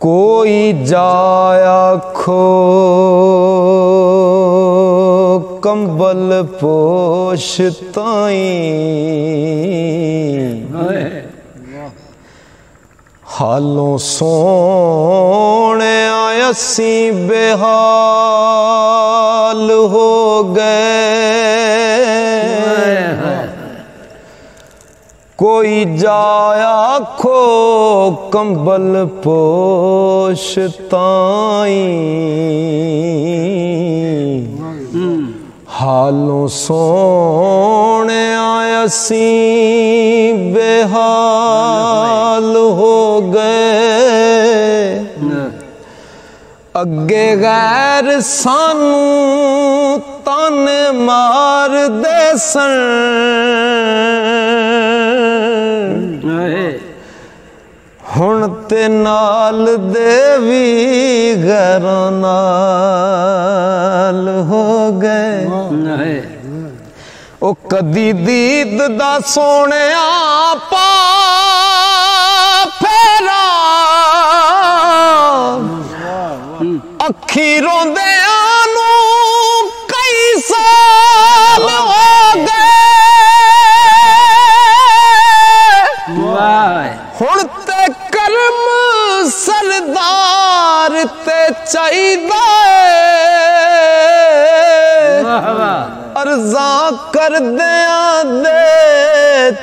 कोई जाया खो कंबल पोषताई हालों सोने आयसी बेहाल हो गए कोई जाया खो कंबल पोषताई हालों सोने आयसी बेहाल हो गए अगे गैर सानू ताने मार दे सन हुण ते नाल देवी घरों नाल हो गए ओ कदी दीद दा सोने आपा फेरा अखी रोंदे आनू कई साल हो गए हुण ते कर्म सरदार ते चाहिदा अर्जा कर दिया दे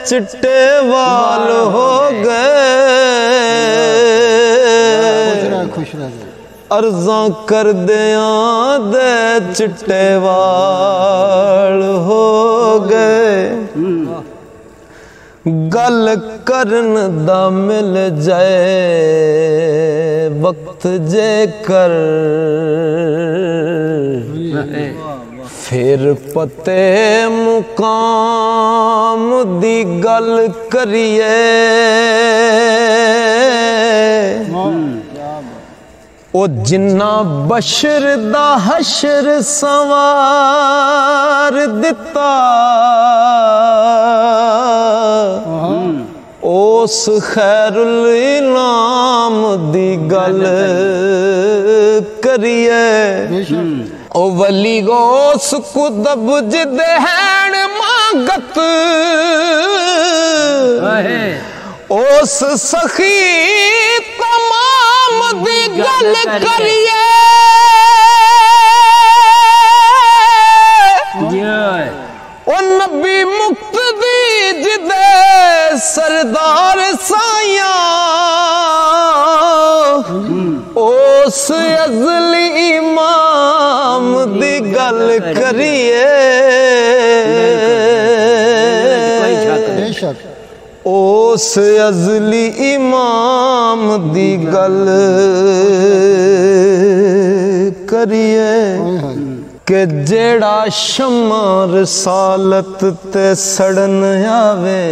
चिट्टे वाल हो गए अर्जा कर दिया दे चिट्टे वाल हो गए गल करन दा मिल जाए वक्त जे कर फिर पते मुकाम दी गल करिए ओ जिन्ना बशर दा हशर सवार दिता उस खैरुल इनाम दी गल करिए ओ वली गोस कुदब जिदे हैन मांगत उस सखी तमाम दी गल करिए ओ नबी मुक्त दी जिदे सरदार साया उस अज़ली इमाम दी गल करिए उस अज़ली इमाम दी गल करिए के जेड़ा शम्मा रसालत ते सड़न आवे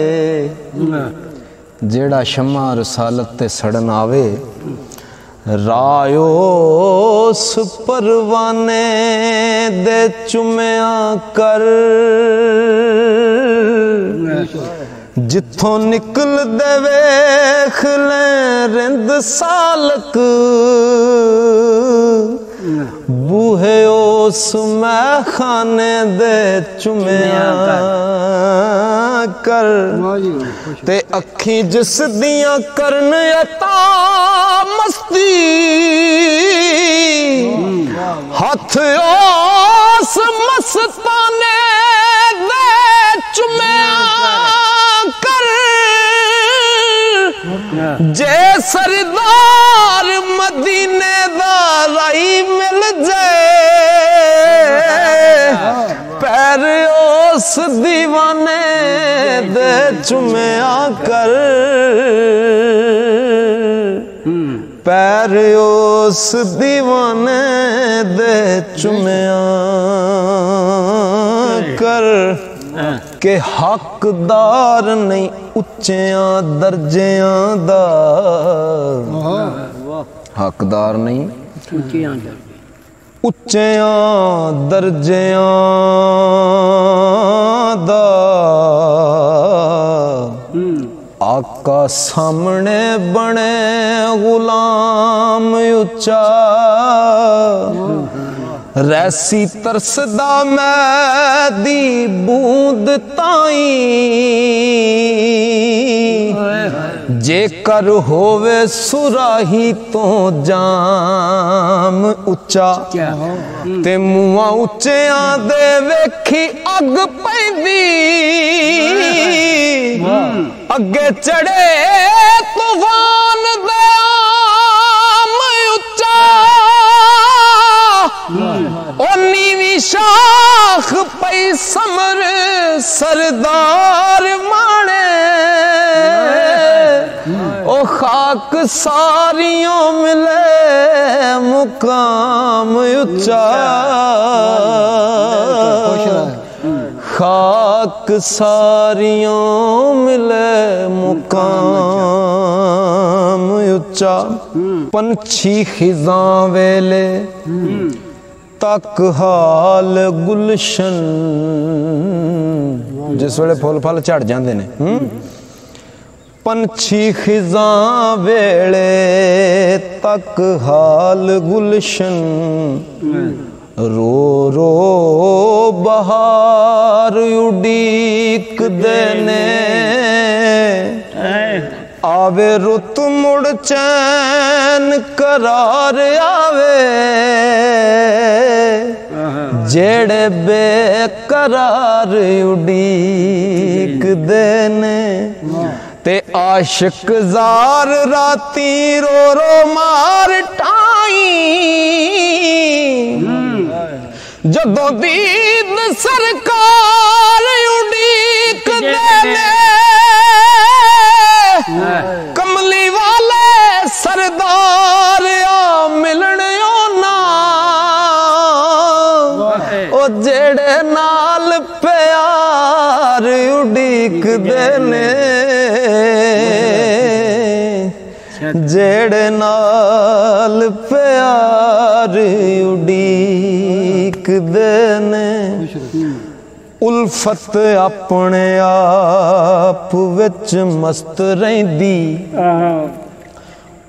जेड़ा शम्मा रसालत ते सड़न आवे रायोस परवाने दे चुम्या कर जिथों निकल दे वेख ले रिंद सालक बूहे उस मैं खाने दे चुम्या कर ते अखी जिस दियां करन अता मस्ती हथ उस मस्ताने दे चुम्या कर जे सरदार मदीने दा राई मिल जाए पैर उस दीवाने दे चुम्या कर पैर उस दीवाने दे चुम्या कर के हकदार नहीं उच्चिया दर्जियां दा हकदार नहीं उच्चिया दर्जियां दा आका सामने बने गुलाम उच्चा रैसी तरसदा मैं दी बूंद ताई जेकर होवे सुराही तो जाम उच्चा ते मुआ उच्चियां दे वेखी अग पैंदी अगे चढ़े तूफान दे आम उच्चा ओ नीवी शाख पई समर सरदार माणे ओ खाक सारियों मिले मुकाम उच्चा खाक सारियों मिले मुकाम उच्चा पंछी खिज़ां वेले तक हाल गुलशन जिस वेले फुल फल झड़ जाते ने पंछी खिज़ां वेले तक हाल गुलशन रो रो बहार उड़ीक देने आवे रुत मुड़ चैन करार आवे जेड़े बेकरार उड़ीक देने ते आशिक जार राती रो रो मार ठाई जदों दीद सरकार उड़ीक देने कमली वाले सरदार आ मिलन ना ओ जेड़े नाल प्यार उड़ीक देने जेड़े नाल प्यार उड़ीक देने उल्फत अपने आप विच मस्त रहिंदी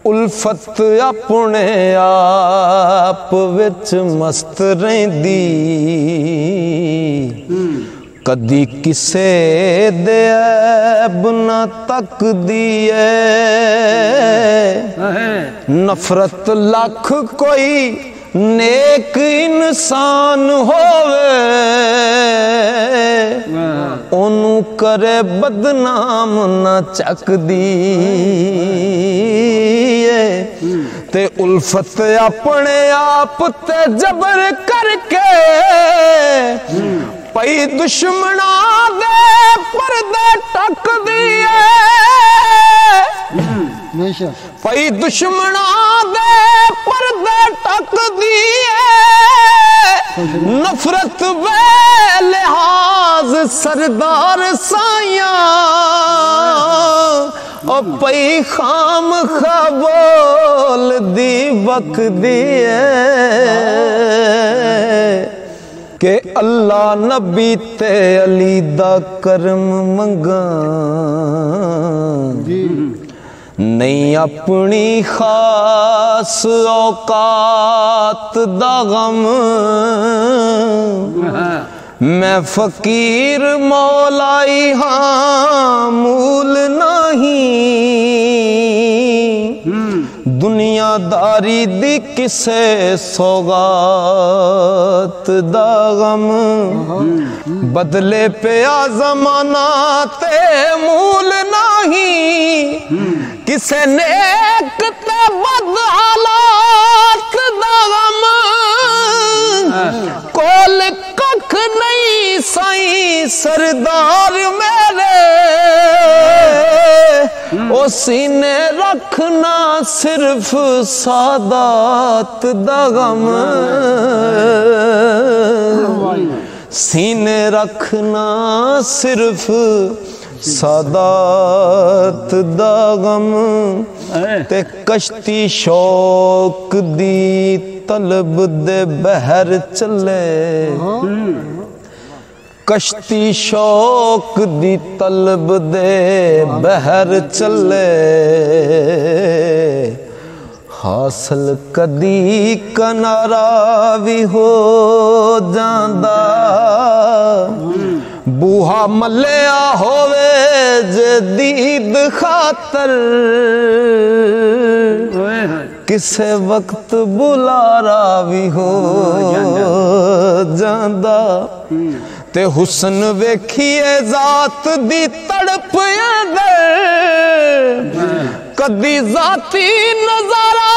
उल्फत अपने आप विच मस्त रहिंदी कदी किसे दे ऐब ना तकदी नफरत लख कोई नेक इंसान होवे ओनू करे बदनाम ना चकदी ते उल्फत अपने आप ते जबर करके पई दुश्मना दे पर्दे टक दिए पई दुश्मना दे पर्दे टक दिए नफरत बे लिहाज सरदार साया ओ पई खाम खबोल दी बक दिए के अल्लाह नबी ते अली दा करम मंगा नहीं अपनी खास औकात दा गम मैं फकीर मौलाई हाँ मूल नहीं दुनियादारी दी किसे सौगात दा गम बदले पिया जमाना ते मूल नहीं किसे नेक ते बद हालात दा गम कोल कख नहीं साई सरदार मेरे ओ सीने रखना सिर्फ सादात दा गम सीने रखना सिर्फ सादात दा गम ते कश्ती शौक दी तलब दे बहर चले कश्ती शौक दी तलब दे बहर चले हासिल कदी किनारा भी हो जांदा बूहा मलिया होवे जे दीद खातर किसे वक्त बुलारा भी हो जांदा ते हुस्न वेखिए जात दी तड़प अंदर कदी जाती नजारा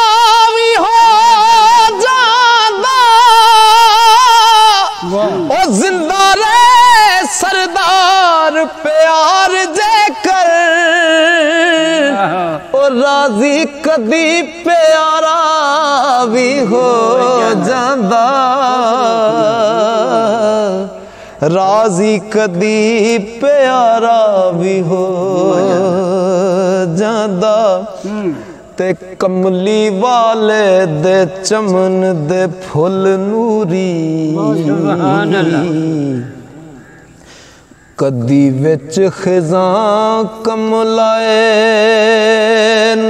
भी हो जांदा ओ जिंदा रे सरदार प्यार जे कर ओ राजी कदी प्यारा भी हो जांदा राजी कदी प्यारा भी हो जांदा ते कमली वाले दे चमन दे फुल नूरी कदी विच खिजां कमलाए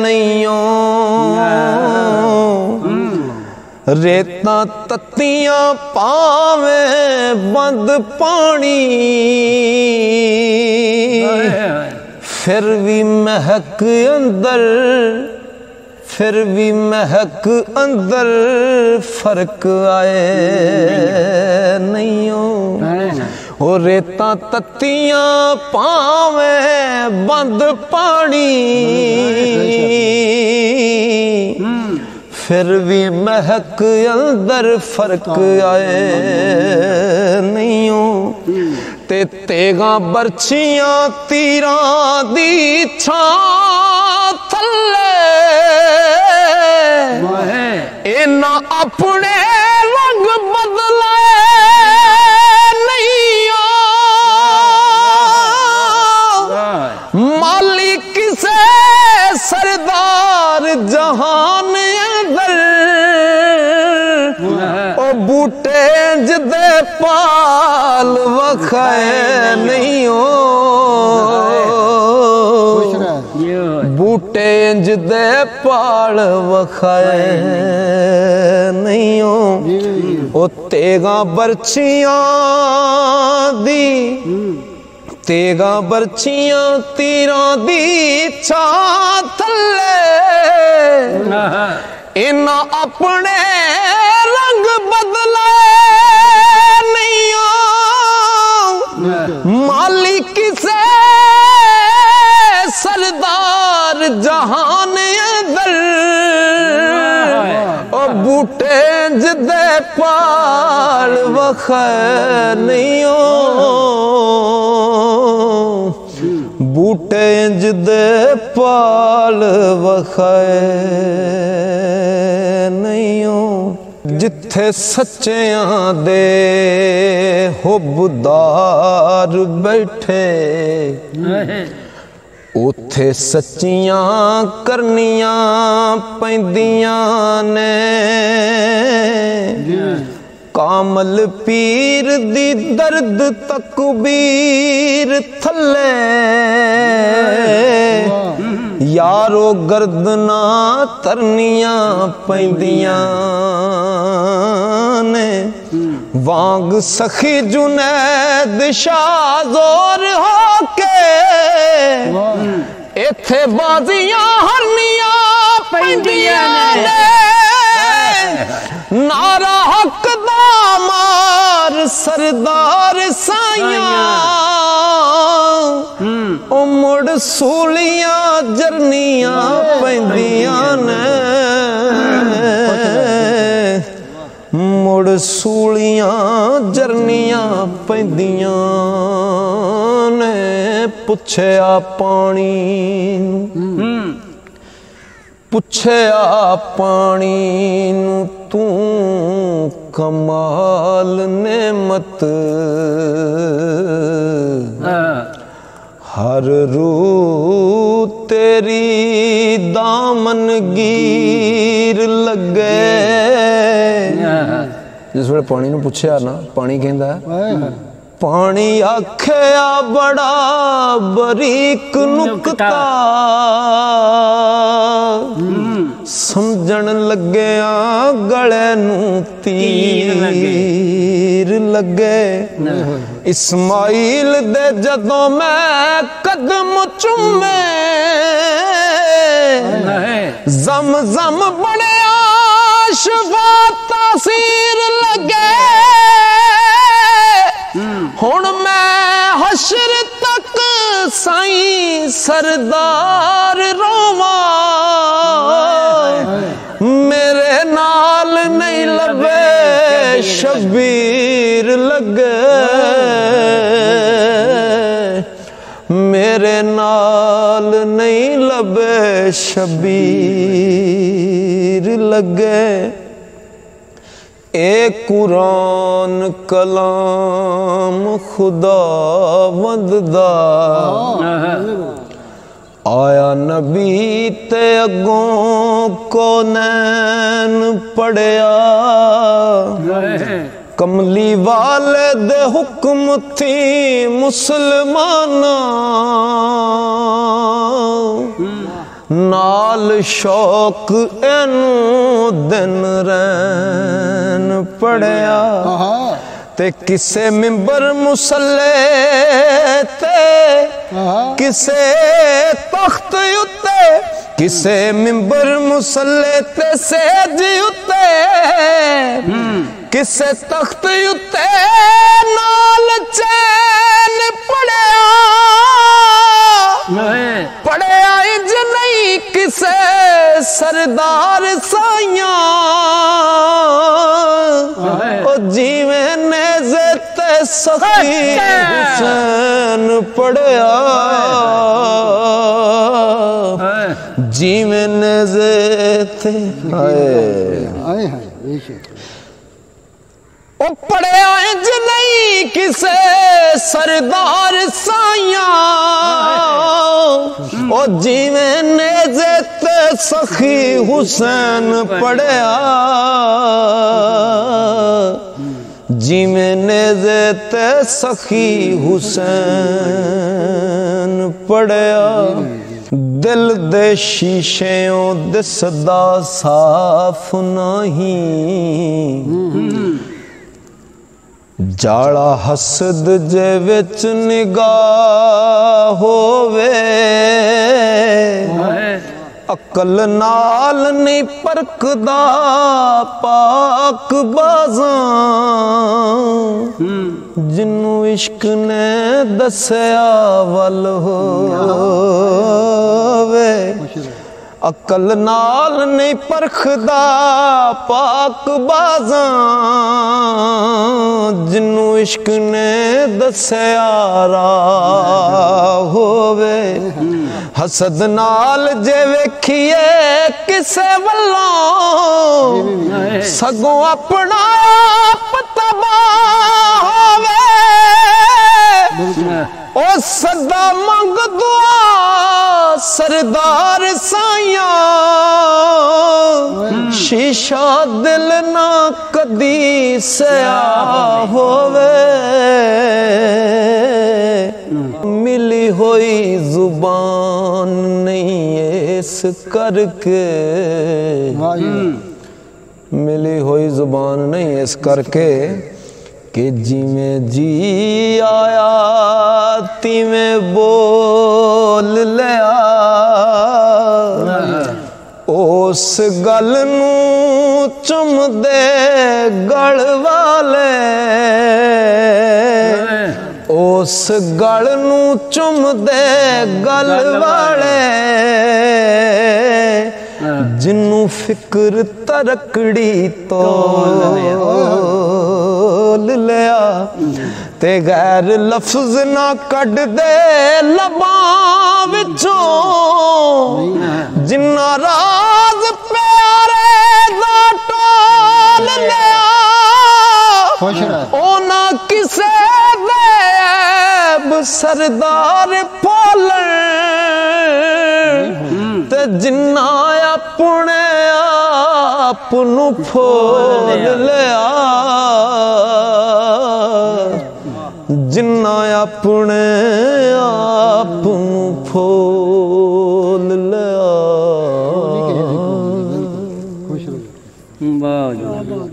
नैयों रेतां तत्तियां पावे बंद पानी फिर भी महक अंदर फर्क आए नहीं हो रेतां तत्तियां पावे बंद पानी फिर भी महक अंदर फर्क आए नहीं हो ते तेगा बरछियां तीरां दी छां थल्ले इना अपने रंग बदले नहीं मालिक किसे सरदार जहान ओ बूटे जदे पाल वखाए नहीं हो बूटे जदे पाल वखाए नहीं हो ओ तेगा बरछियां तीरां दी छां थल्ले इना अपने रंग बदले नहीं मालिक से सरदार जहान अंदर ओ बूटे जदे पाल वखाए नहीं बूटे जदे पाल वखाए नहीं जिथे सच्चियां दे हुबदार बैठे उथे सच्चियां करनियां पैंदियां ने कामल पीर दी दर्द तकबीर थल्ले यारो गर्दना तरनियां पैंदियां ने वांग सखी जुनैद शाज़ोर होके इथे बाजियां हरनियां पैंदियां ने नारा हक दा मार सरदार साइयां ओ मुड़ सूलियां जरनियां पैंदियां ने मुड़ सूलियां जरनियां पैंदियां ने पुछया पानी नू तू कमाल नेमत हर रू तेरी दामनगीर लगे जिस वे पानी नू पुछया ना पानी कहंदा पानी आख्या बड़ा बरीक नुकता समझण लग्या गले नू तीर लगे इस्माइल दे जदों मैं कदम चूमे जम जम बड़िया शफा तासीर लगे हुण मैं हशर तक साईं सरदार रोवा मेरे नाल नहीं लबे शबीर लगे मेरे नाल नहीं लबे शबीर लगे ए कुरान कलाम खुदा वंददा आया नबी ते अगों को नैन पढ़िया कमली वाले दे हुक्म थी मुसलमाना नाल शौक एनू दिन रैन पढ़िया ते किसे मिंबर मुसल्ले ते किसे तख्त उत्ते किसे मिंबर मुसल्ले ते सेज उत्ते किसे तख्त उत्ते नाल चैन पढ़िया पढ़िया इंज नहीं किसे सरदार साइयां ओ जीवें नेज़े ते सखी हुसैन पढ़िया जीवें नेज़े ते ओ पढ़िया इंज नहीं किसे सरदार साइयां ओ जीवें नेज़े ते सखी हुसैन पढ़िया जीवें नेज़े ते सखी हुसैन पढ़िया दिल दे शीशेओं दिसदा साफ नहीं जाड़ा हसद जे विच निगाह होवे अकल नाल नहीं परखदा पाक बाज़ां जिन्नू इश्क ने दस्या वल होवे अकल नाल नहीं परखदा पाक बाज़ां जिन्नू इश्क ने दस्या राह होवे हसद नाल जे वेखिए किसे वल्लों सगों अपना पता होवे ओ सदा मंग दुआ सरदार साइयां शीशा दिल ना कदी सया होवे मिली हुई जुबान नहीं इस करके मिली हुई जुबान नहीं इस करके कि जिमें जी आया तिवें बोल लिया उस गल नू चुम दे गल वाले उस गल नू चुम दे गल वाले जिन्नू फिक्र तरकड़ी तोल लिया ते गैर लफ्ज ना कढ़ दे लबां विचों जिन्ना राज प्यारे दा टोल लिया ओ ना किसे दे सरदार पालन ते जिन्ना अपने आप नू फोल लिया जिन्ना अपने आप नूं फोल लिया। वाह।